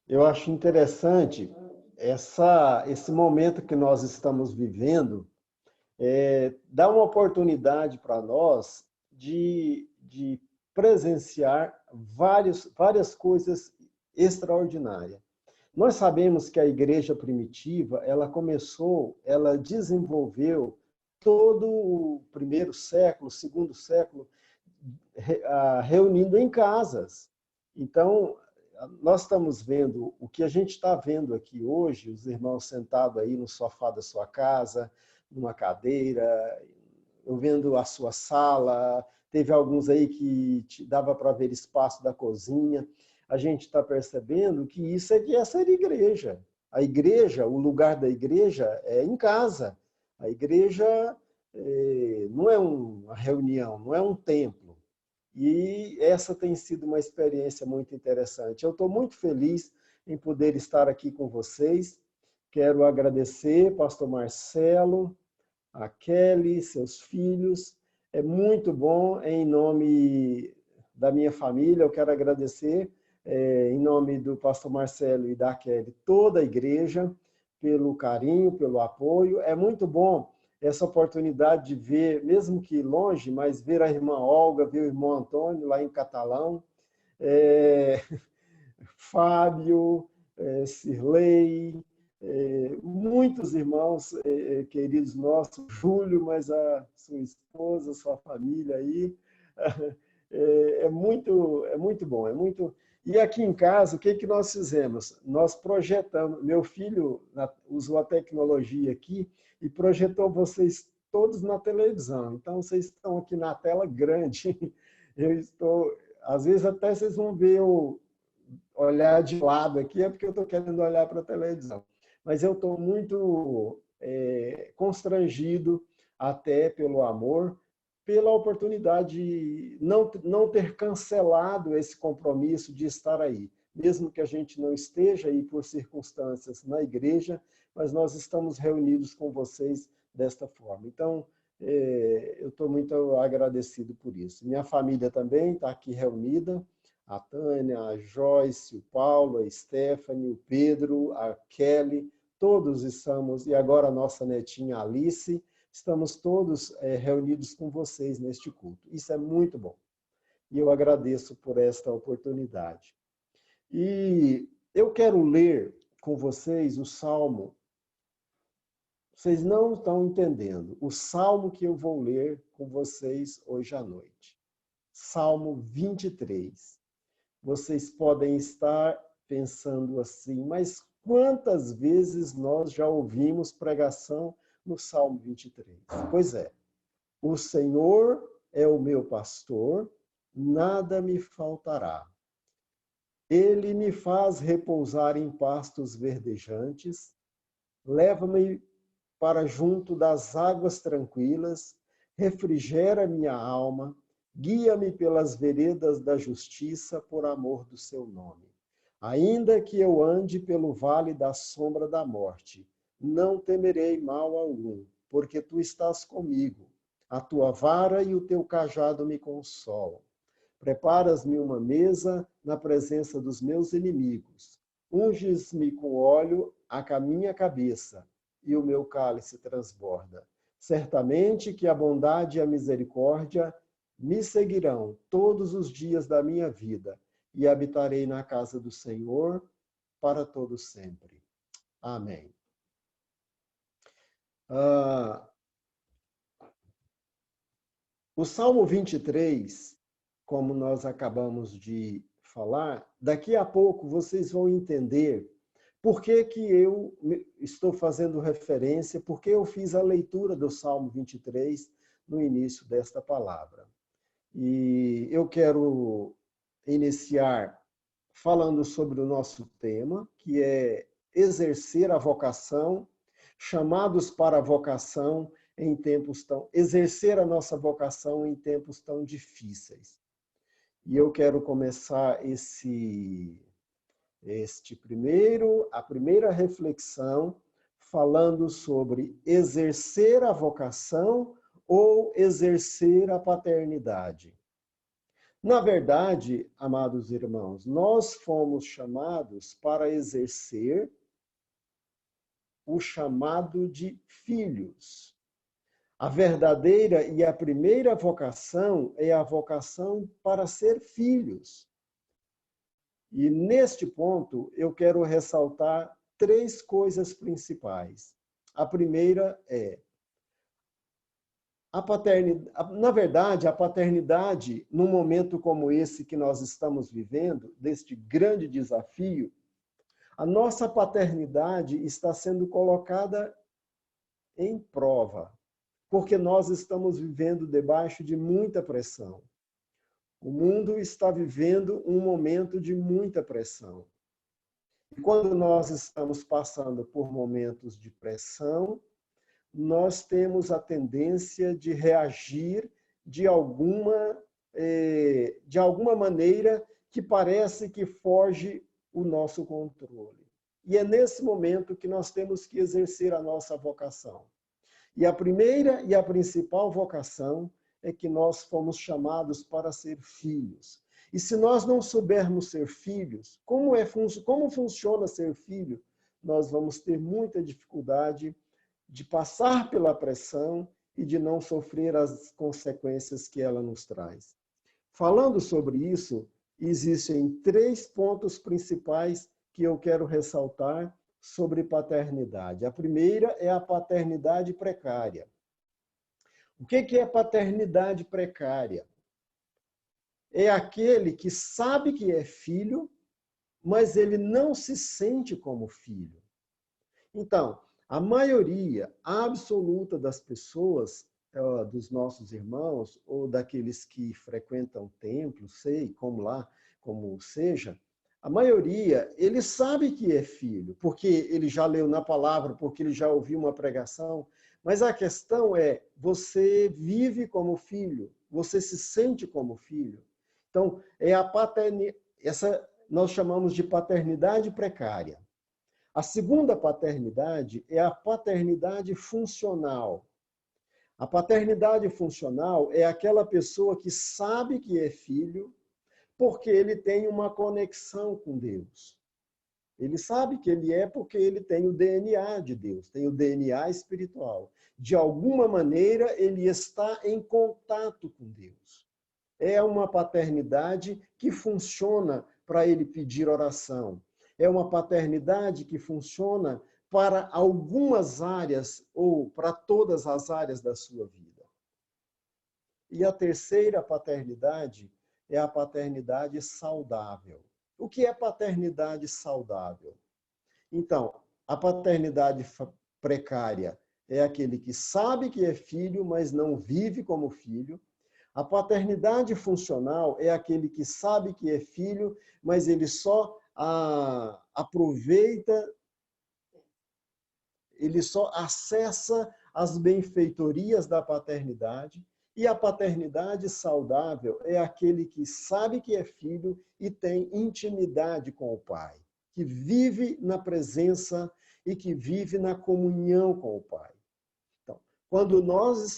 Eu acho interessante esse momento que nós estamos vivendo, dá uma oportunidade para nós de presenciar várias coisas extraordinárias. Nós sabemos que a igreja primitiva, ela desenvolveu todo o primeiro século, segundo século, reunindo em casas. Então, nós estamos vendo o que a gente está vendo aqui hoje, os irmãos sentados aí no sofá da sua casa, numa cadeira, eu vendo a sua sala, teve alguns aí que dava para ver espaço da cozinha. A gente está percebendo que isso é de ser igreja. A igreja, o lugar da igreja é em casa. A igreja não é uma reunião, não é um templo. E essa tem sido uma experiência muito interessante. Eu estou muito feliz em poder estar aqui com vocês. Quero agradecer, pastor Marcelo, a Kelly, seus filhos. É muito bom, em nome da minha família, eu quero agradecer, em nome do pastor Marcelo e da Kelly, toda a igreja, pelo carinho, pelo apoio. É muito bom essa oportunidade de ver, mesmo que longe, mas ver a irmã Olga, ver o irmão Antônio lá em Catalão, é, Fábio, Cirlei, muitos irmãos queridos nossos, Júlio, mas a sua esposa, sua família aí, é muito bom, é muito... E aqui em casa, o que que nós fizemos? Nós projetamos, meu filho usou a tecnologia aqui e projetou vocês todos na televisão. Então, vocês estão aqui na tela grande. Eu estou, às vezes até vocês vão ver eu olhar de lado aqui, é porque eu estou querendo olhar para a televisão. Mas eu estou muito constrangido, até pelo amor, pela oportunidade de não ter cancelado esse compromisso de estar aí. Mesmo que a gente não esteja aí por circunstâncias na igreja, mas nós estamos reunidos com vocês desta forma. Então, eu estou muito agradecido por isso. Minha família também está aqui reunida, a Tânia, a Joyce, o Paulo, a Stephanie, o Pedro, a Kelly, todos estamos, e agora a nossa netinha Alice, estamos todos reunidos com vocês neste culto. Isso é muito bom. E eu agradeço por esta oportunidade. E eu quero ler com vocês o Salmo. Vocês não estão entendendo. O Salmo que eu vou ler com vocês hoje à noite. Salmo 23. Vocês podem estar pensando assim, mas quantas vezes nós já ouvimos pregação no Salmo 23? Pois é, o Senhor é o meu pastor, nada me faltará. Ele me faz repousar em pastos verdejantes, leva-me para junto das águas tranquilas, refrigera minha alma, guia-me pelas veredas da justiça por amor do seu nome. Ainda que eu ande pelo vale da sombra da morte, não temerei mal algum, porque tu estás comigo. A tua vara e o teu cajado me consolam. Preparas-me uma mesa na presença dos meus inimigos. Unges-me com óleo a minha cabeça, e o meu cálice transborda. Certamente que a bondade e a misericórdia me seguirão todos os dias da minha vida, e habitarei na casa do Senhor para todo sempre. Amém. O Salmo 23, como nós acabamos de falar, daqui a pouco vocês vão entender por que que eu estou fazendo referência, por que eu fiz a leitura do Salmo 23 no início desta palavra. E eu quero iniciar falando sobre o nosso tema, que é exercer a vocação, chamados para a vocação em tempos tão... exercer a nossa vocação em tempos tão difíceis. E eu quero começar a primeira reflexão falando sobre exercer a vocação ou exercer a paternidade. Na verdade, amados irmãos, nós fomos chamados para exercer o chamado de filhos. A verdadeira e a primeira vocação é a vocação para ser filhos. E neste ponto, eu quero ressaltar três coisas principais. A primeira é a paternidade. Na verdade, a paternidade, num momento como esse que nós estamos vivendo, deste grande desafio, a nossa paternidade está sendo colocada em prova, porque nós estamos vivendo debaixo de muita pressão. O mundo está vivendo um momento de muita pressão. E quando nós estamos passando por momentos de pressão, nós temos a tendência de reagir de alguma maneira que parece que foge o nosso controle. E é nesse momento que nós temos que exercer a nossa vocação. E a primeira e a principal vocação é que nós fomos chamados para ser filhos. E se nós não soubermos ser filhos, como funciona ser filho, nós vamos ter muita dificuldade de passar pela pressão e de não sofrer as consequências que ela nos traz. Falando sobre isso, existem três pontos principais que eu quero ressaltar sobre paternidade. A primeira é a paternidade precária. O que é paternidade precária? É aquele que sabe que é filho, mas ele não se sente como filho. Então, a maioria absoluta das pessoas, dos nossos irmãos, ou daqueles que frequentam templos, como seja, a maioria, ele sabe que é filho, porque ele já leu na palavra, porque ele já ouviu uma pregação, mas a questão é, você vive como filho, você se sente como filho. Então, essa nós chamamos de paternidade precária. A segunda paternidade é a paternidade funcional. A paternidade funcional é aquela pessoa que sabe que é filho porque ele tem uma conexão com Deus. Ele sabe que ele é porque ele tem o DNA de Deus, tem o DNA espiritual. De alguma maneira, ele está em contato com Deus. É uma paternidade que funciona para ele pedir oração. É uma paternidade que funciona para algumas áreas ou para todas as áreas da sua vida. E a terceira paternidade é a paternidade saudável. O que é paternidade saudável? Então, a paternidade precária é aquele que sabe que é filho, mas não vive como filho. A paternidade funcional é aquele que sabe que é filho, mas ele só aproveita, ele só acessa as benfeitorias da paternidade. E a paternidade saudável é aquele que sabe que é filho e tem intimidade com o pai, que vive na presença e que vive na comunhão com o pai. Então, quando nós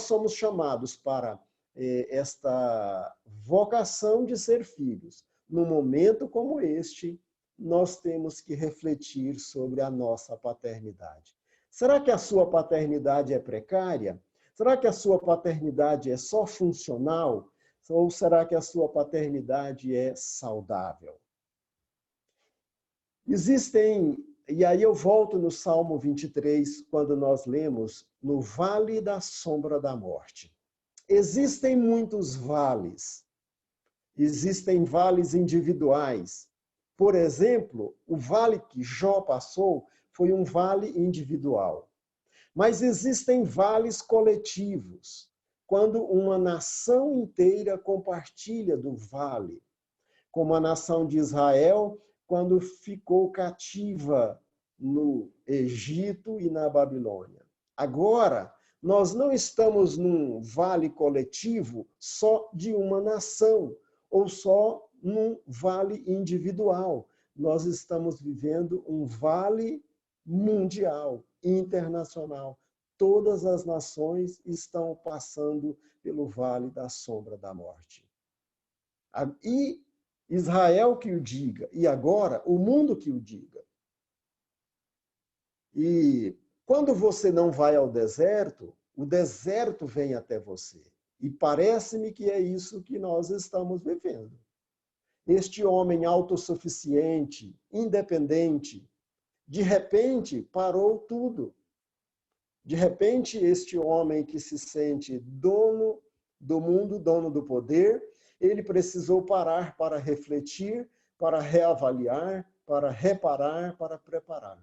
somos chamados para esta vocação de ser filhos, num momento como este, nós temos que refletir sobre a nossa paternidade. Será que a sua paternidade é precária? Será que a sua paternidade é só funcional? Ou será que a sua paternidade é saudável? E aí eu volto no Salmo 23, quando nós lemos, no vale da sombra da morte. Existem muitos vales. Existem vales individuais. Por exemplo, o vale que Jó passou foi um vale individual. Mas existem vales coletivos, quando uma nação inteira compartilha do vale, como a nação de Israel, quando ficou cativa no Egito e na Babilônia. Agora, nós não estamos num vale coletivo só de uma nação, ou só num vale individual. Nós estamos vivendo um vale mundial, internacional. todas as nações estão passando pelo vale da sombra da morte. E Israel que o diga, e agora o mundo que o diga. E quando você não vai ao deserto, o deserto vem até você. E parece-me que é isso que nós estamos vivendo. Este homem autossuficiente, independente, de repente parou tudo. De repente, este homem que se sente dono do mundo, dono do poder, ele precisou parar para refletir, para reavaliar, para reparar, para preparar.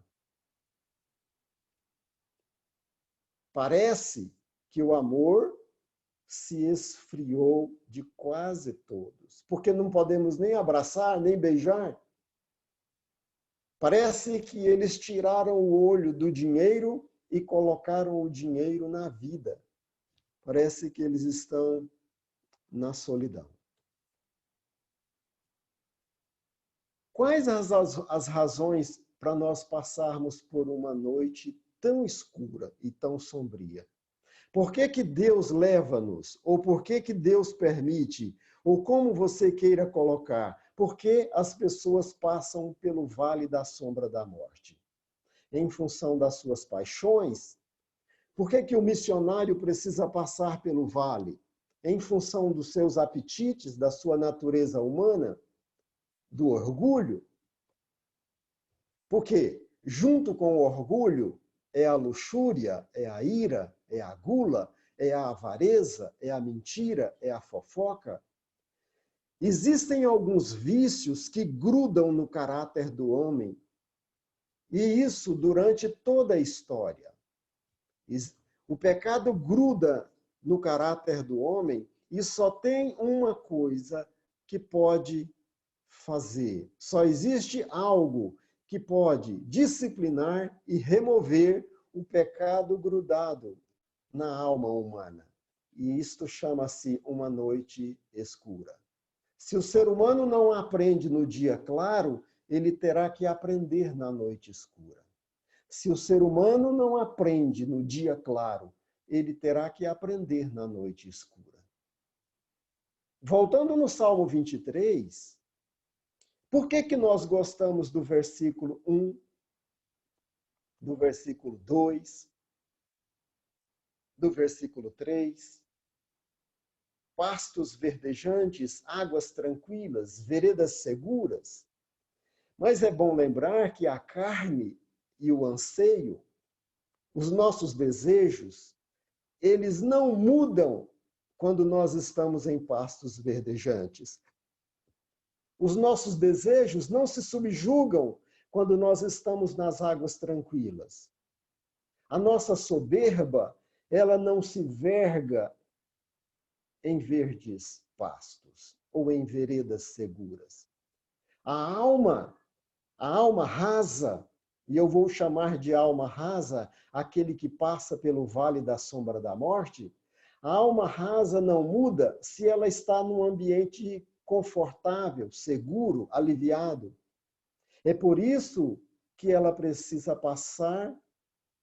Parece que o amor se esfriou de quase todos, porque não podemos nem abraçar, nem beijar. Parece que eles tiraram o olho do dinheiro e colocaram o dinheiro na vida. Parece que eles estão na solidão. Quais as razões para nós passarmos por uma noite tão escura e tão sombria? Por que que Deus leva-nos? Ou por que que Deus permite? Ou como você queira colocar, por que as pessoas passam pelo vale da sombra da morte? Em função das suas paixões? Por que que o missionário precisa passar pelo vale? Em função dos seus apetites, da sua natureza humana? Do orgulho? Porque junto com o orgulho é a luxúria, é a ira, é a gula, é a avareza, é a mentira, é a fofoca. Existem alguns vícios que grudam no caráter do homem, e isso durante toda a história. O pecado gruda no caráter do homem e só tem uma coisa que pode fazer. Só existe algo que pode disciplinar e remover o pecado grudado na alma humana. E isto chama-se uma noite escura. Se o ser humano não aprende no dia claro, ele terá que aprender na noite escura. Se o ser humano não aprende no dia claro, ele terá que aprender na noite escura. Voltando no Salmo 23, por que que nós gostamos do versículo 1, do versículo 2, do versículo 3? Pastos verdejantes, águas tranquilas, veredas seguras. Mas é bom lembrar que a carne e o anseio, os nossos desejos, eles não mudam quando nós estamos em pastos verdejantes. Os nossos desejos não se subjugam quando nós estamos nas águas tranquilas. A nossa soberba, ela não se verga em verdes pastos ou em veredas seguras. A alma rasa, e eu vou chamar de alma rasa aquele que passa pelo vale da sombra da morte, a alma rasa não muda se ela está num ambiente confortável, seguro, aliviado. É por isso que ela precisa passar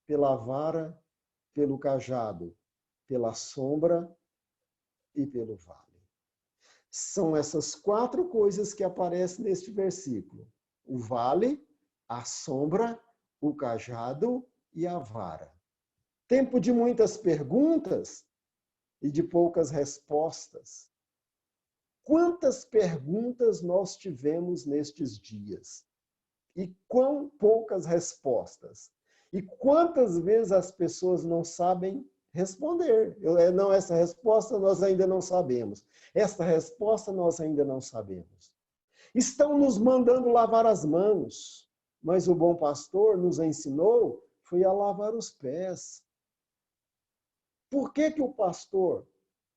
pela vara, pelo cajado, pela sombra e pelo vale. São essas quatro coisas que aparecem neste versículo: o vale, a sombra, o cajado e a vara. Tempo de muitas perguntas e de poucas respostas. Quantas perguntas nós tivemos nestes dias? E quão poucas respostas? E quantas vezes as pessoas não sabem responder? Não, essa resposta nós ainda não sabemos. Esta resposta nós ainda não sabemos. Estão nos mandando lavar as mãos, mas o bom pastor nos ensinou foi a lavar os pés. Por que que o pastor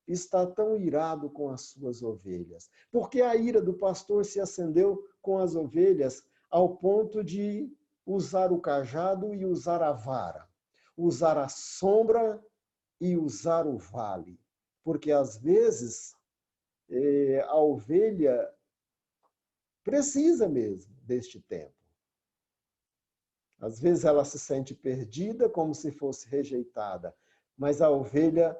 está tão irado com as suas ovelhas? Porque a ira do pastor se acendeu com as ovelhas ao ponto de usar o cajado e usar a vara, usar a sombra e usar o vale. Porque às vezes a ovelha precisa mesmo deste tempo. Às vezes ela se sente perdida, como se fosse rejeitada. Mas a ovelha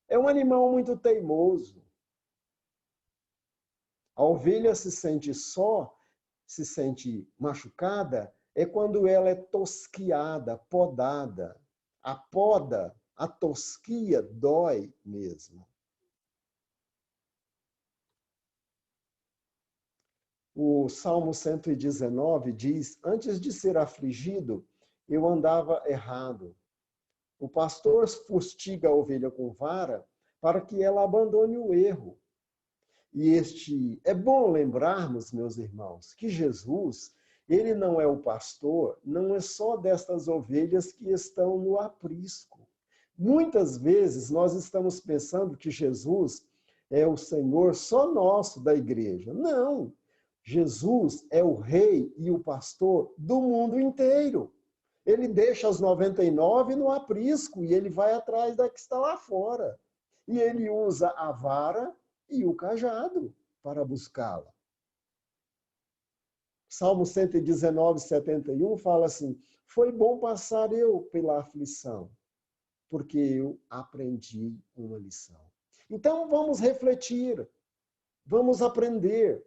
é um animal muito teimoso. A ovelha se sente só, se sente machucada, é quando ela é tosquiada, podada. A poda, a tosquia dói mesmo. O Salmo 119 diz: antes de ser afligido, eu andava errado. O pastor fustiga a ovelha com vara para que ela abandone o erro. E é bom lembrarmos, meus irmãos, que Jesus, ele não é o pastor, não é só destas ovelhas que estão no aprisco. Muitas vezes nós estamos pensando que Jesus é o Senhor só nosso da igreja. Não. Jesus é o rei e o pastor do mundo inteiro. Ele deixa as 99 no aprisco e ele vai atrás da que está lá fora. E ele usa a vara e o cajado para buscá-la. Salmo 119, 71 fala assim: foi bom passar eu pela aflição, porque eu aprendi uma lição. Então vamos refletir, vamos aprender.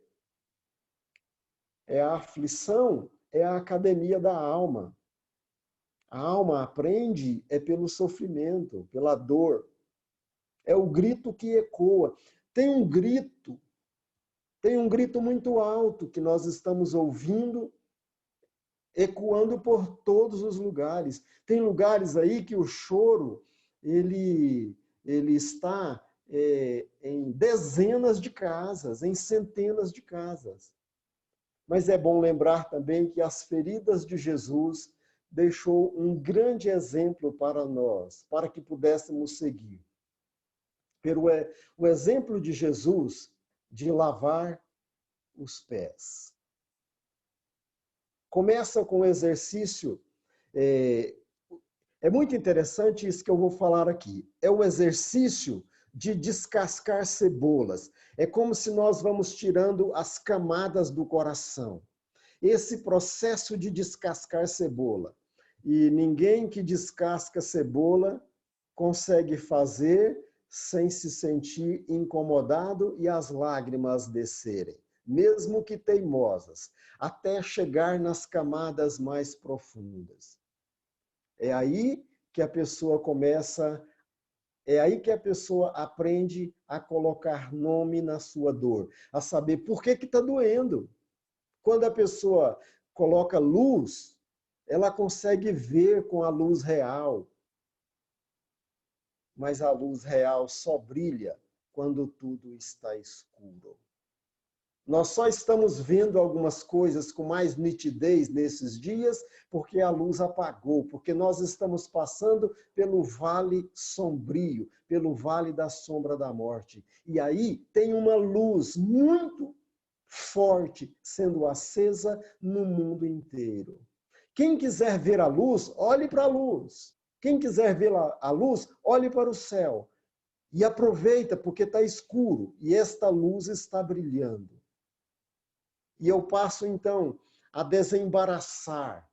A aflição é a academia da alma. A alma aprende pelo sofrimento, pela dor. É o grito que ecoa. Tem um grito muito alto que nós estamos ouvindo, ecoando por todos os lugares. Tem lugares aí que o choro ele está em dezenas de casas, em centenas de casas. Mas é bom lembrar também que as feridas de Jesus deixou um grande exemplo para nós, para que pudéssemos seguir. O exemplo de Jesus de lavar os pés. Começa com o exercício, é muito interessante isso que eu vou falar aqui. É o exercício de descascar cebolas. É como se nós vamos tirando as camadas do coração. Esse processo de descascar cebola. E ninguém que descasca cebola consegue fazer sem se sentir incomodado e as lágrimas descerem, mesmo que teimosas, até chegar nas camadas mais profundas. É aí que a pessoa começa, é aí que a pessoa aprende a colocar nome na sua dor, a saber por que está doendo. Quando a pessoa coloca luz, ela consegue ver com a luz real. Mas a luz real só brilha quando tudo está escuro. Nós só estamos vendo algumas coisas com mais nitidez nesses dias porque a luz apagou, porque nós estamos passando pelo vale sombrio, pelo vale da sombra da morte. E aí tem uma luz muito forte sendo acesa no mundo inteiro. Quem quiser ver a luz, olhe para a luz. Quem quiser ver a luz, olhe para o céu. E aproveita, porque está escuro e esta luz está brilhando. E eu passo, então, a desembaraçar.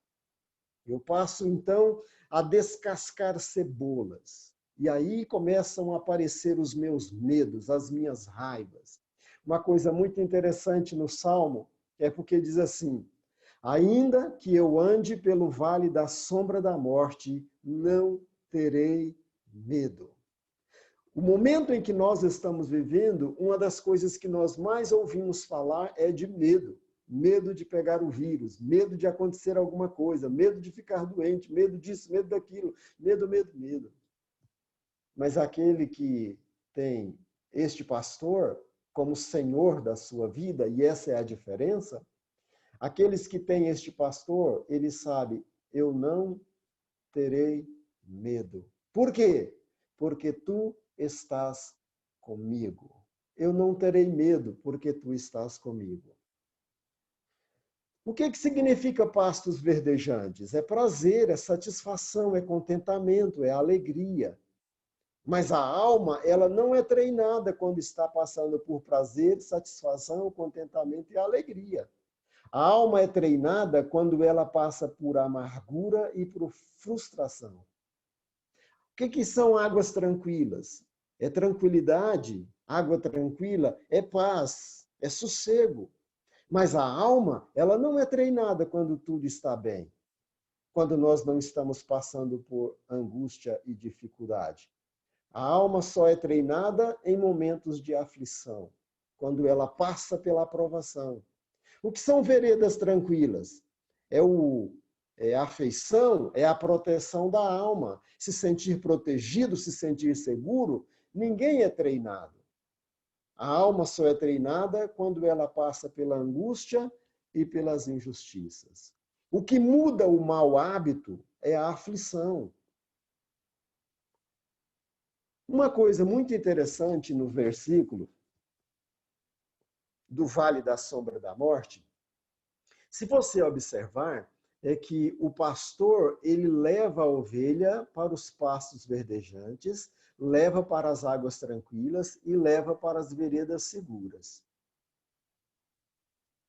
Eu passo, então, a descascar cebolas. E aí começam a aparecer os meus medos, as minhas raivas. Uma coisa muito interessante no Salmo é porque diz assim: ainda que eu ande pelo vale da sombra da morte, não terei medo. O momento em que nós estamos vivendo, uma das coisas que nós mais ouvimos falar é de medo. Medo de pegar o vírus, medo de acontecer alguma coisa, medo de ficar doente, medo disso, medo daquilo, medo, medo, medo. Mas aquele que tem este pastor como senhor da sua vida, e essa é a diferença, aqueles que têm este pastor, ele sabe, eu não terei medo. Por quê? Porque tu estás comigo. Eu não terei medo, porque tu estás comigo. O que significa pastos verdejantes? É prazer, é satisfação, é contentamento, é alegria. Mas a alma, ela não é treinada quando está passando por prazer, satisfação, contentamento e alegria. A alma é treinada quando ela passa por amargura e por frustração. O que são águas tranquilas? É tranquilidade, água tranquila, é paz, é sossego. Mas a alma, ela não é treinada quando tudo está bem, quando nós não estamos passando por angústia e dificuldade. A alma só é treinada em momentos de aflição, quando ela passa pela aprovação. O que são veredas tranquilas? É a afeição, é a proteção da alma. Se sentir protegido, se sentir seguro, ninguém é treinado. A alma só é treinada quando ela passa pela angústia e pelas injustiças. O que muda o mau hábito é a aflição. Uma coisa muito interessante no versículo do Vale da Sombra da Morte, se você observar, é que o pastor, ele leva a ovelha para os pastos verdejantes, leva para as águas tranquilas e leva para as veredas seguras.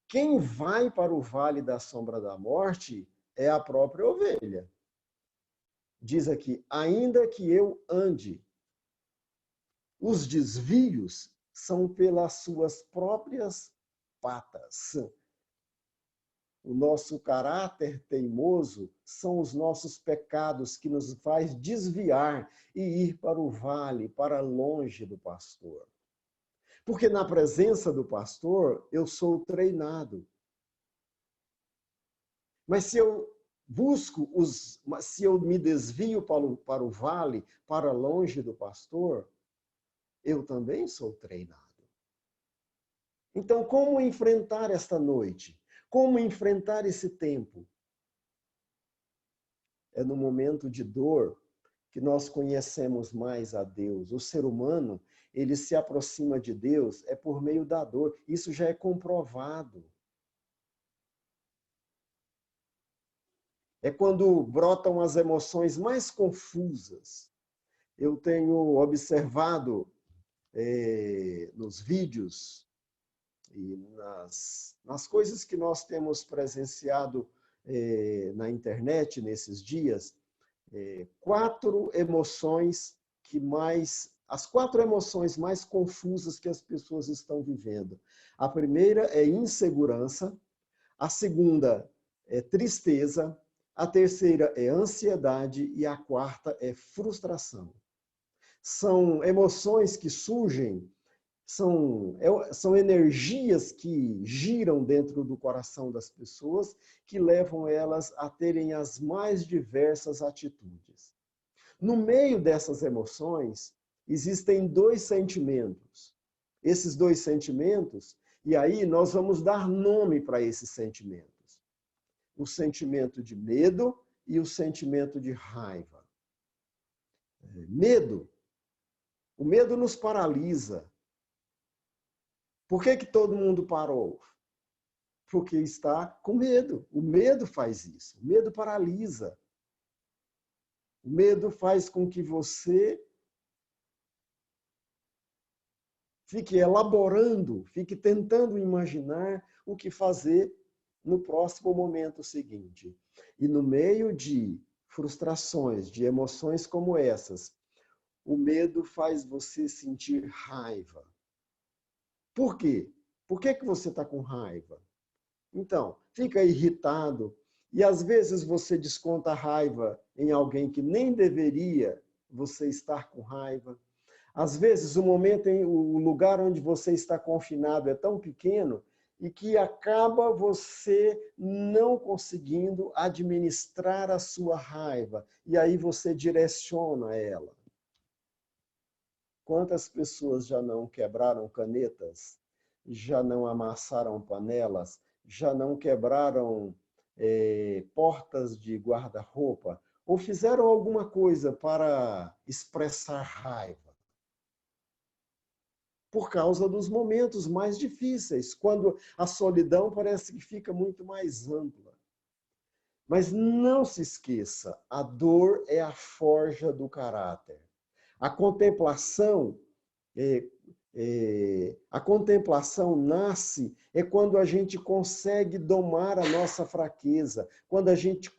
Quem vai para o vale da sombra da morte é a própria ovelha. Diz aqui, ainda que eu ande. Os desvios são pelas suas próprias patas. O nosso caráter teimoso são os nossos pecados que nos faz desviar e ir para o vale, para longe do pastor. Porque na presença do pastor eu sou treinado. Mas se eu se eu me desvio para o vale, para longe do pastor, eu também sou treinado. Então, como enfrentar esta noite? Como enfrentar esse tempo? É no momento de dor que nós conhecemos mais a Deus. O ser humano, ele se aproxima de Deus é por meio da dor. Isso já é comprovado. É quando brotam as emoções mais confusas. Eu tenho observado nos vídeos e nas coisas que nós temos presenciado na internet nesses dias, as 4 emoções mais confusas que as pessoas estão vivendo. A primeira é insegurança, a segunda é tristeza, a terceira é ansiedade e a quarta é frustração. São emoções que surgem, são energias que giram dentro do coração das pessoas, que levam elas a terem as mais diversas atitudes. No meio dessas emoções, existem 2 sentimentos. Esses 2 sentimentos, e aí nós vamos dar nome para esses sentimentos. O sentimento de medo e o sentimento de raiva. Medo. O medo nos paralisa. Por que todo mundo parou? Porque está com medo. O medo faz isso. O medo paralisa. O medo faz com que você fique elaborando, fique tentando imaginar o que fazer no próximo momento seguinte. E no meio de frustrações, de emoções como essas, o medo faz você sentir raiva. Por quê? Por que você está com raiva? Então, fica irritado e às vezes você desconta a raiva em alguém que nem deveria você estar com raiva. Às vezes o lugar onde você está confinado é tão pequeno e que acaba você não conseguindo administrar a sua raiva. E aí você direciona ela. Quantas pessoas já não quebraram canetas, já não amassaram panelas, já não quebraram portas de guarda-roupa, ou fizeram alguma coisa para expressar raiva? Por causa dos momentos mais difíceis, quando a solidão parece que fica muito mais ampla. Mas não se esqueça, a dor é a forja do caráter. A contemplação A contemplação nasce quando a gente consegue domar a nossa fraqueza, quando a gente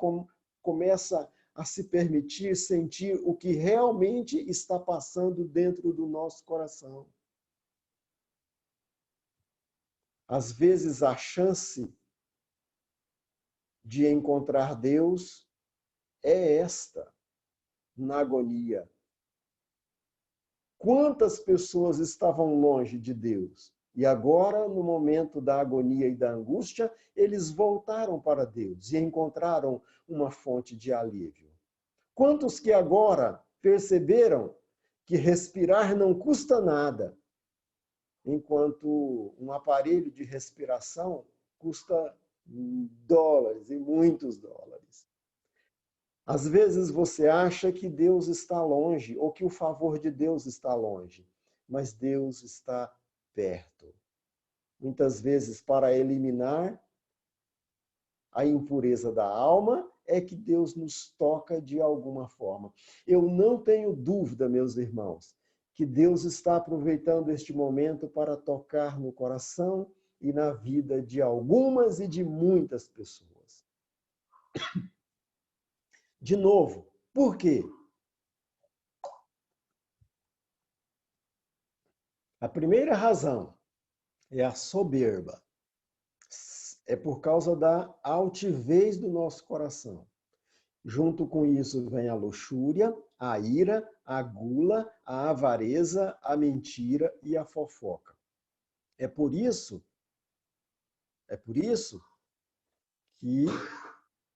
começa a se permitir sentir o que realmente está passando dentro do nosso coração. Às vezes, a chance de encontrar Deus é esta, na agonia. Quantas pessoas estavam longe de Deus? E agora, no momento da agonia e da angústia, eles voltaram para Deus e encontraram uma fonte de alívio. Quantos que agora perceberam que respirar não custa nada, enquanto um aparelho de respiração custa dólares e muitos dólares. Às vezes você acha que Deus está longe ou que o favor de Deus está longe, mas Deus está perto. Muitas vezes, para eliminar a impureza da alma, é que Deus nos toca de alguma forma. Eu não tenho dúvida, meus irmãos, que Deus está aproveitando este momento para tocar no coração e na vida de algumas e de muitas pessoas. De novo, por quê? A primeira razão é a soberba. É por causa da altivez do nosso coração. Junto com isso vem a luxúria, a ira, a gula, a avareza, a mentira e a fofoca. É por isso que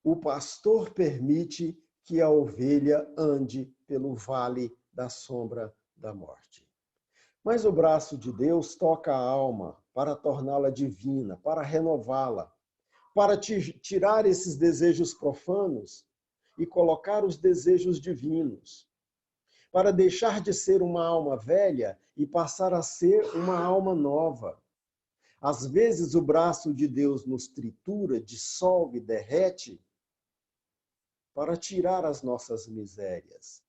o pastor permite que a ovelha ande pelo vale da sombra da morte. Mas o braço de Deus toca a alma para torná-la divina, para renová-la, para tirar esses desejos profanos e colocar os desejos divinos, para deixar de ser uma alma velha e passar a ser uma alma nova. Às vezes o braço de Deus nos tritura, dissolve, derrete, para tirar as nossas misérias.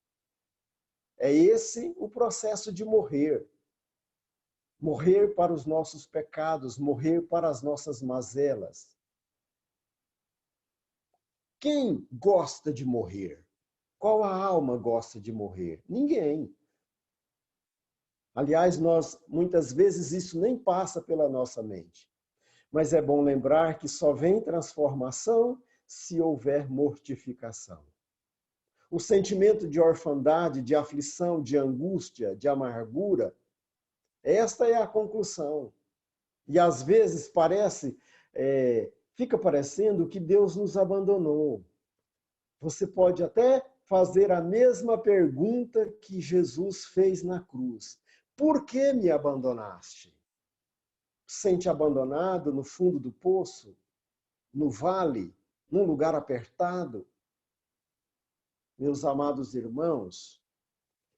É esse o processo de morrer. Morrer para os nossos pecados, morrer para as nossas mazelas. Quem gosta de morrer? Qual a alma gosta de morrer? Ninguém. Aliás, muitas vezes isso nem passa pela nossa mente. Mas é bom lembrar que só vem transformação se houver mortificação. O sentimento de orfandade, de aflição, de angústia, de amargura, esta é a conclusão. E às vezes fica parecendo que Deus nos abandonou. Você pode até fazer a mesma pergunta que Jesus fez na cruz. Por que me abandonaste? Sente abandonado no fundo do poço, no vale, num lugar apertado? Meus amados irmãos,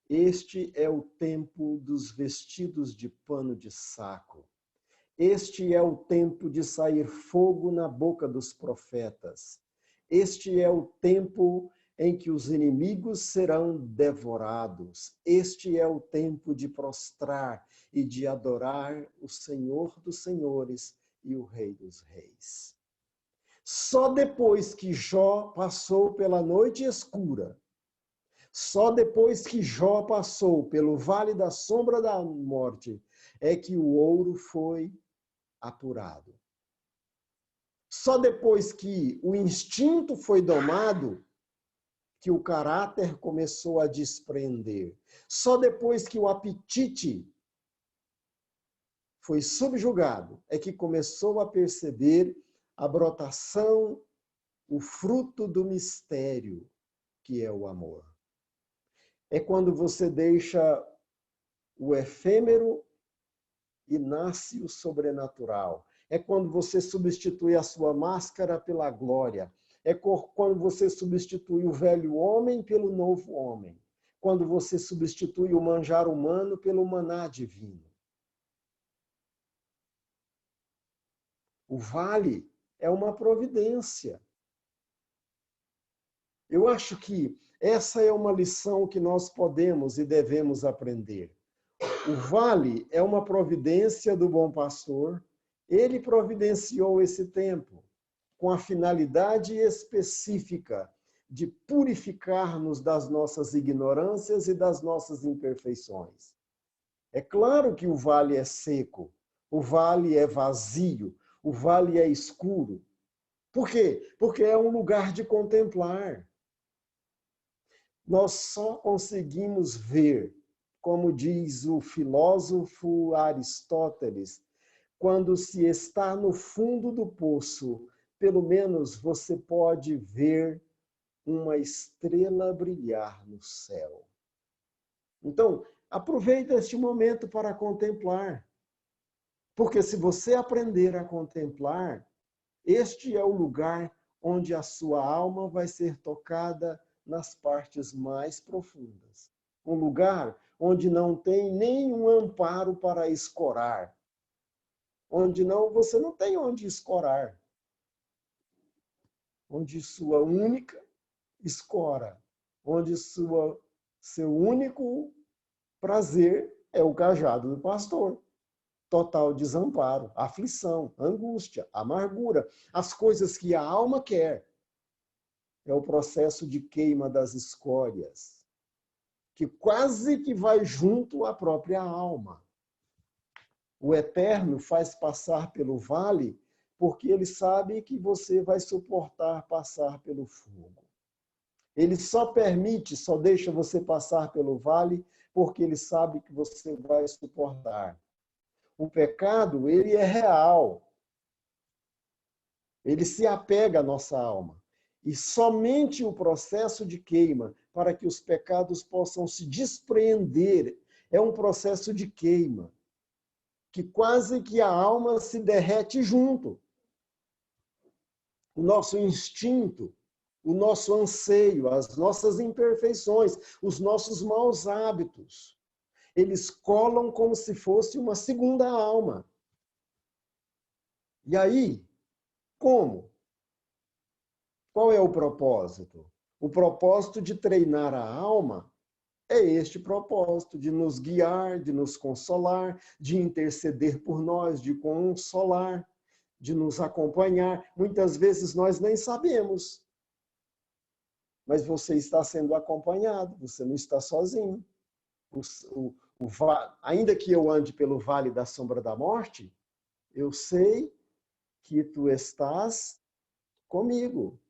este é o tempo dos vestidos de pano de saco. Este é o tempo de sair fogo na boca dos profetas. Este é o tempo em que os inimigos serão devorados. Este é o tempo de prostrar e de adorar o Senhor dos Senhores e o Rei dos Reis. Só depois que Jó passou pela noite escura, só depois que Jó passou pelo vale da sombra da morte, é que o ouro foi apurado. Só depois que o instinto foi domado, que o caráter começou a desprender. Só depois que o apetite foi subjugado, é que começou a perceber a brotação, o fruto do mistério, que é o amor. É quando você deixa o efêmero e nasce o sobrenatural. É quando você substitui a sua máscara pela glória. É quando você substitui o velho homem pelo novo homem. Quando você substitui o manjar humano pelo maná divino. O vale é uma providência. Eu acho que essa é uma lição que nós podemos e devemos aprender. O vale é uma providência do bom pastor. Ele providenciou esse tempo com a finalidade específica de purificar-nos das nossas ignorâncias e das nossas imperfeições. É claro que o vale é seco, o vale é vazio, o vale é escuro. Por quê? Porque é um lugar de contemplar. Nós só conseguimos ver, como diz o filósofo Aristóteles, quando se está no fundo do poço, pelo menos você pode ver uma estrela brilhar no céu. Então, aproveita este momento para contemplar. Porque se você aprender a contemplar, este é o lugar onde a sua alma vai ser tocada nas partes mais profundas. Um lugar onde não tem nenhum amparo para escorar. Onde você não tem onde escorar. Onde sua única escora. Onde seu único prazer é o cajado do pastor. Total desamparo, aflição, angústia, amargura, as coisas que a alma quer. É o processo de queima das escórias, que quase que vai junto à própria alma. O Eterno faz passar pelo vale porque ele sabe que você vai suportar passar pelo fogo. Ele só permite, só deixa você passar pelo vale porque ele sabe que você vai suportar. O pecado, ele é real. Ele se apega à nossa alma. E somente o processo de queima, para que os pecados possam se despreender, é um processo de queima, que quase que a alma se derrete junto. O nosso instinto, o nosso anseio, as nossas imperfeições, os nossos maus hábitos, eles colam como se fosse uma segunda alma. E aí, como? Qual é o propósito? O propósito de treinar a alma é este propósito, de nos guiar, de nos consolar, de interceder por nós, de consolar, de nos acompanhar. Muitas vezes nós nem sabemos, mas você está sendo acompanhado, você não está sozinho. Ainda que eu ande pelo vale da sombra da morte, eu sei que tu estás comigo.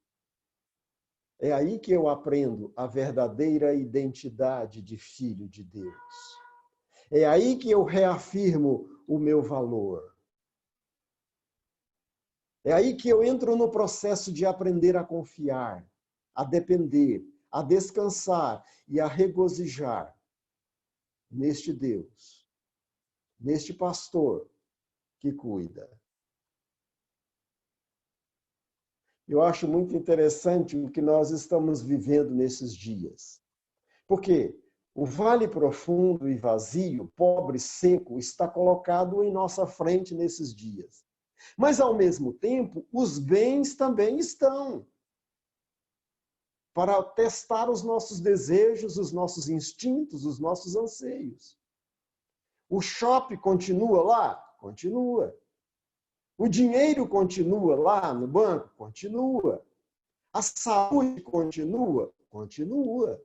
É aí que eu aprendo a verdadeira identidade de filho de Deus. É aí que eu reafirmo o meu valor. É aí que eu entro no processo de aprender a confiar, a depender, a descansar e a regozijar neste Deus, neste pastor que cuida. Eu acho muito interessante o que nós estamos vivendo nesses dias. Porque o vale profundo e vazio, pobre, seco, está colocado em nossa frente nesses dias. Mas, ao mesmo tempo, os bens também estão para testar os nossos desejos, os nossos instintos, os nossos anseios. O shopping continua lá? Continua. O dinheiro continua lá no banco? Continua. A saúde continua? Continua.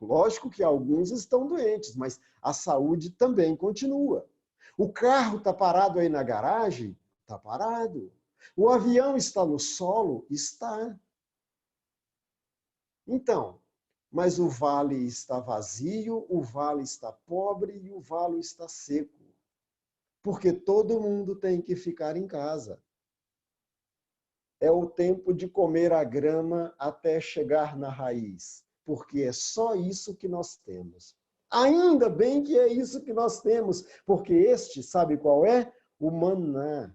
Lógico que alguns estão doentes, mas a saúde também continua. O carro está parado aí na garagem? Está parado. O avião está no solo? Está. Então, mas o vale está vazio, o vale está pobre e o vale está seco. Porque todo mundo tem que ficar em casa. É o tempo de comer a grama até chegar na raiz, porque é só isso que nós temos. Ainda bem que é isso que nós temos, porque este, sabe qual é? O maná.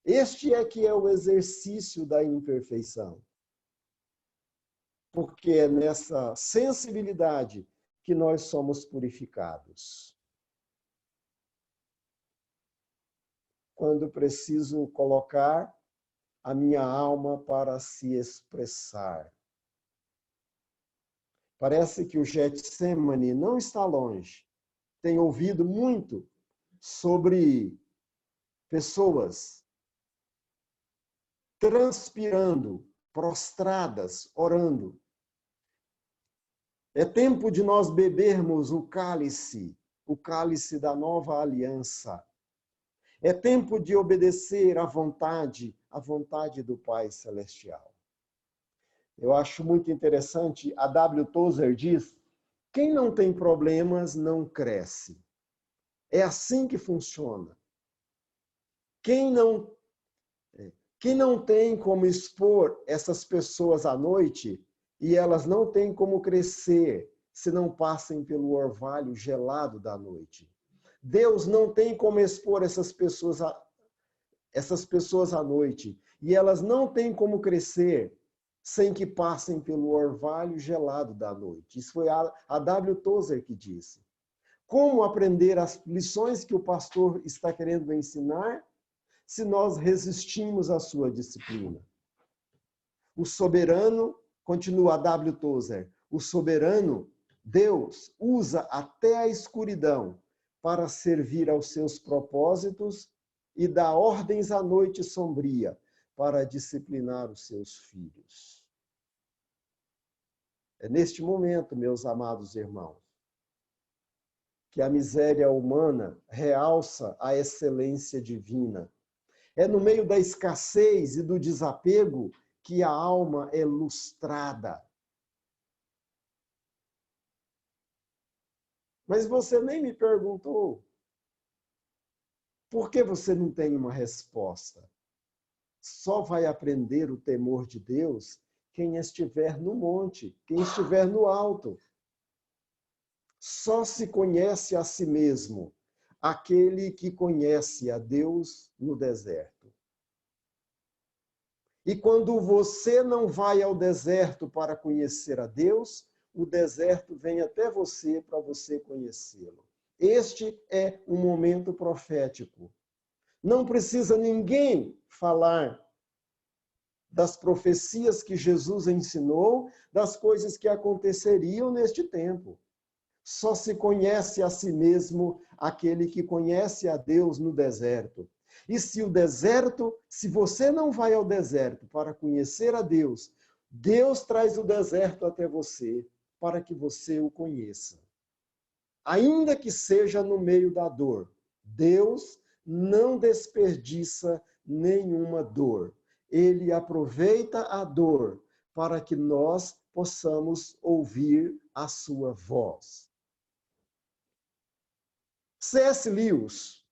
Este é que é o exercício da imperfeição. Porque é nessa sensibilidade que nós somos purificados. Quando preciso colocar a minha alma para se expressar. Parece que o Getsemane não está longe. tem ouvido muito sobre pessoas transpirando, prostradas, orando. É tempo de nós bebermos o cálice da nova aliança. É tempo de obedecer à vontade do Pai Celestial. Eu acho muito interessante, a W. Tozer diz, quem não tem problemas não cresce. É assim que funciona. Quem não tem como expor essas pessoas à noite, e elas não têm como crescer se não passem pelo orvalho gelado da noite. Deus não tem como expor essas pessoas à noite, e elas não têm como crescer sem que passem pelo orvalho gelado da noite. Isso foi a W. Tozer que disse. Como aprender as lições que o pastor está querendo ensinar se nós resistimos à sua disciplina? O soberano, continua a W. Tozer, o soberano, Deus, usa até a escuridão para servir aos seus propósitos e dá ordens à noite sombria para disciplinar os seus filhos. É neste momento, meus amados irmãos, que a miséria humana realça a excelência divina. É no meio da escassez e do desapego que a alma é lustrada. Mas você nem me perguntou. Por que você não tem uma resposta? Só vai aprender o temor de Deus quem estiver no monte, quem estiver no alto. Só se conhece a si mesmo aquele que conhece a Deus no deserto. E quando você não vai ao deserto para conhecer a Deus, o deserto vem até você para você conhecê-lo. Este é um momento profético. Não precisa ninguém falar das profecias que Jesus ensinou, das coisas que aconteceriam neste tempo. Só se conhece a si mesmo aquele que conhece a Deus no deserto. E se você não vai ao deserto para conhecer a Deus, Deus traz o deserto até você para que você o conheça. Ainda que seja no meio da dor, Deus não desperdiça nenhuma dor. Ele aproveita a dor para que nós possamos ouvir a sua voz. C.S. Lewis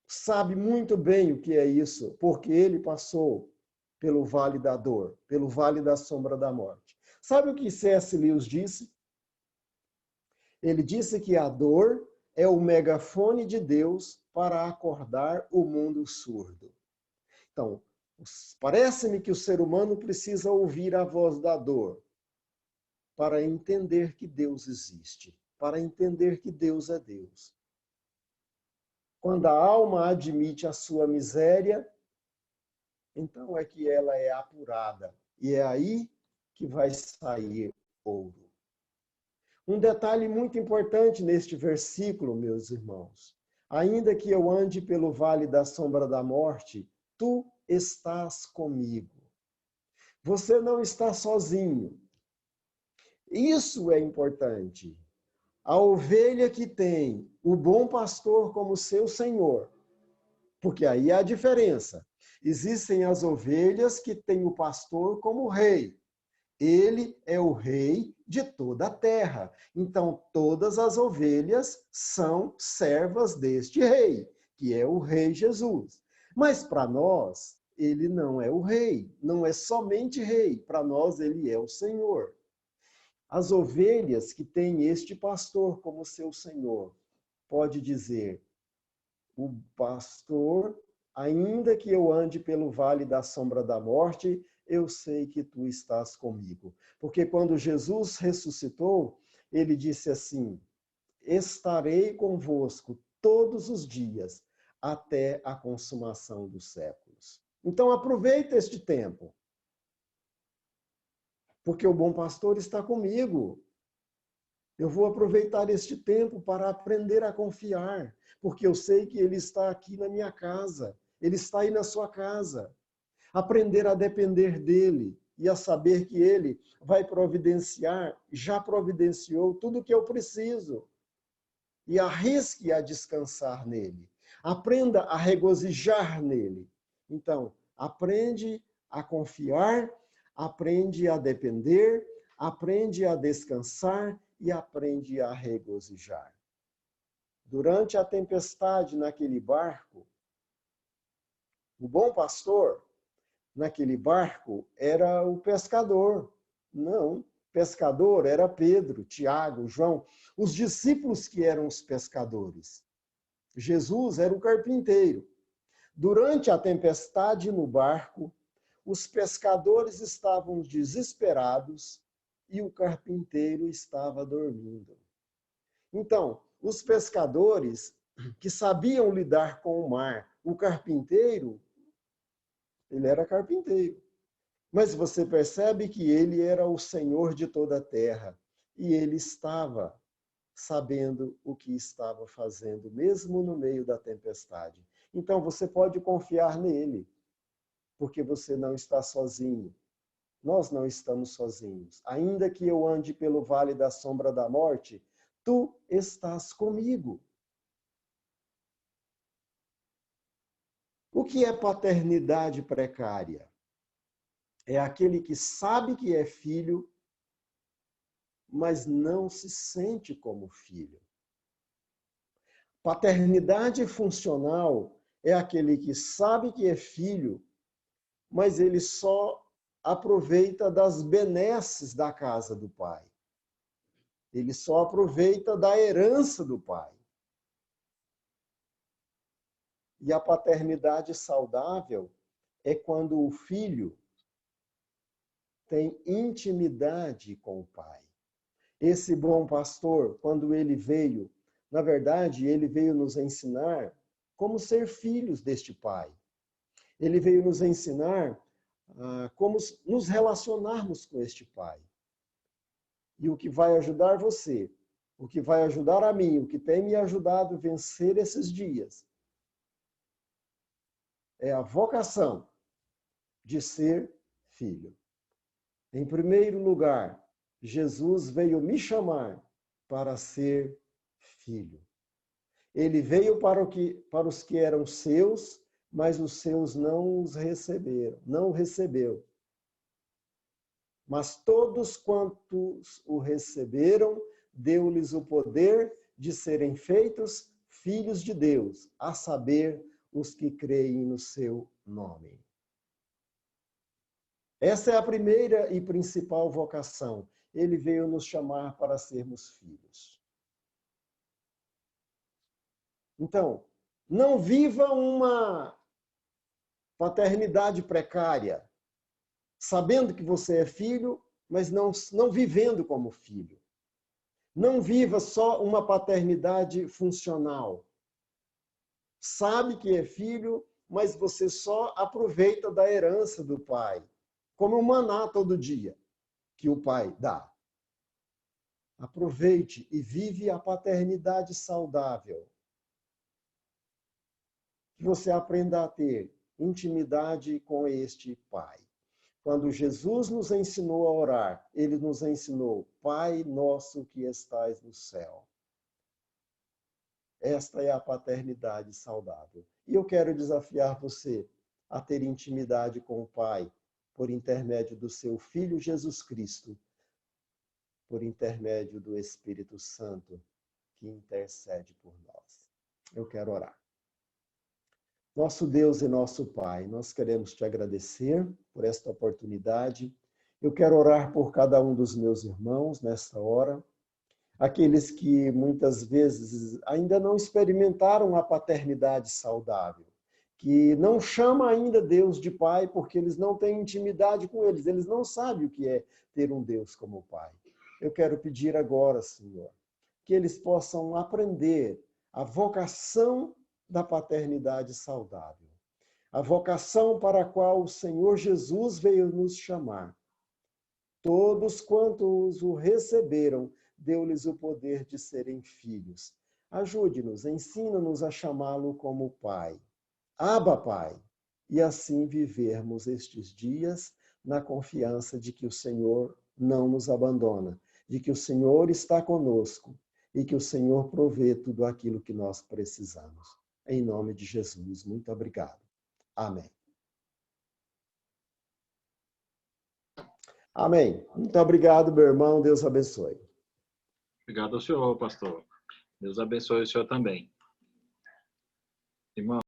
sabe muito bem o que é isso, porque ele passou pelo vale da dor, pelo vale da sombra da morte. Sabe o que C.S. Lewis disse? Ele disse que a dor é o megafone de Deus para acordar o mundo surdo. Então, parece-me que o ser humano precisa ouvir a voz da dor para entender que Deus existe, para entender que Deus é Deus. Quando a alma admite a sua miséria, então é que ela é apurada. E é aí que vai sair ouro. Um detalhe muito importante neste versículo, meus irmãos. Ainda que eu ande pelo vale da sombra da morte, tu estás comigo. Você não está sozinho. Isso é importante. A ovelha que tem o bom pastor como seu senhor, porque aí há a diferença. Existem as ovelhas que têm o pastor como rei. Ele é o rei de toda a terra. Então, todas as ovelhas são servas deste rei, que é o rei Jesus. Mas para nós, ele não é o rei, não é somente rei. Para nós, ele é o Senhor. As ovelhas que têm este pastor como seu senhor, pode dizer, o pastor, ainda que eu ande pelo vale da sombra da morte, eu sei que tu estás comigo. Porque quando Jesus ressuscitou, ele disse assim, estarei convosco todos os dias, até a consumação dos séculos. Então aproveita este tempo. Porque o bom pastor está comigo. Eu vou aproveitar este tempo para aprender a confiar, porque eu sei que Ele está aqui na minha casa, Ele está aí na sua casa. Aprender a depender dEle e a saber que Ele vai providenciar, já providenciou tudo o que eu preciso. E arrisque a descansar nele. Aprenda a regozijar nele. Então, aprende a confiar, aprende a depender, aprende a descansar e aprende a regozijar. Durante a tempestade naquele barco, o bom pastor naquele barco era o pescador. Não, pescador era Pedro, Tiago, João, os discípulos que eram os pescadores. Jesus era o carpinteiro. Durante a tempestade no barco, os pescadores estavam desesperados e o carpinteiro estava dormindo. Então, os pescadores que sabiam lidar com o mar, o carpinteiro, ele era carpinteiro. Mas você percebe que ele era o Senhor de toda a terra e ele estava sabendo o que estava fazendo, mesmo no meio da tempestade. Então você pode confiar nele, porque você não está sozinho. Nós não estamos sozinhos. Ainda que eu ande pelo vale da sombra da morte, tu estás comigo. O que é paternidade precária? É aquele que sabe que é filho, mas não se sente como filho. Paternidade funcional é aquele que sabe que é filho, mas ele só aproveita das benesses da casa do pai. Ele só aproveita da herança do pai. E a paternidade saudável é quando o filho tem intimidade com o pai. Esse bom pastor, quando ele veio, na verdade, ele veio nos ensinar como ser filhos deste pai. Ele veio nos ensinar como nos relacionarmos com este pai. E o que vai ajudar você, o que vai ajudar a mim, o que tem me ajudado a vencer esses dias, é a vocação de ser filho. Em primeiro lugar, Jesus veio me chamar para ser filho. Ele veio para os que eram seus, mas os seus não os receberam, não o recebeu. Mas todos quantos o receberam, deu-lhes o poder de serem feitos filhos de Deus, a saber, os que creem no seu nome. Essa é a primeira e principal vocação. Ele veio nos chamar para sermos filhos. Então, não viva uma paternidade precária, sabendo que você é filho, mas não vivendo como filho. Não viva só uma paternidade funcional. Sabe que é filho, mas você só aproveita da herança do pai, como o maná todo dia que o pai dá. Aproveite e vive a paternidade saudável. Que você aprenda a ter intimidade com este pai. Quando Jesus nos ensinou a orar, ele nos ensinou: Pai nosso que estais no céu. Esta é a paternidade saudável. E eu quero desafiar você a ter intimidade com o Pai por intermédio do seu Filho Jesus Cristo, por intermédio do Espírito Santo que intercede por nós. Eu quero orar. Nosso Deus e nosso Pai, nós queremos te agradecer por esta oportunidade. Eu quero orar por cada um dos meus irmãos nesta hora, aqueles que muitas vezes ainda não experimentaram a paternidade saudável, que não chamam ainda Deus de Pai porque eles não têm intimidade com eles não sabem o que é ter um Deus como Pai. Eu quero pedir agora, Senhor, que eles possam aprender a vocação da paternidade saudável, a vocação para a qual o Senhor Jesus veio nos chamar. Todos quantos o receberam, deu-lhes o poder de serem filhos. Ajude-nos, ensina-nos a chamá-lo como Pai. Abba, Pai, e assim vivermos estes dias na confiança de que o Senhor não nos abandona, de que o Senhor está conosco e que o Senhor provê tudo aquilo que nós precisamos. Em nome de Jesus, muito obrigado. Amém. Amém. Muito obrigado, meu irmão. Deus abençoe. Obrigado ao senhor, pastor. Deus abençoe o senhor também. Irmão.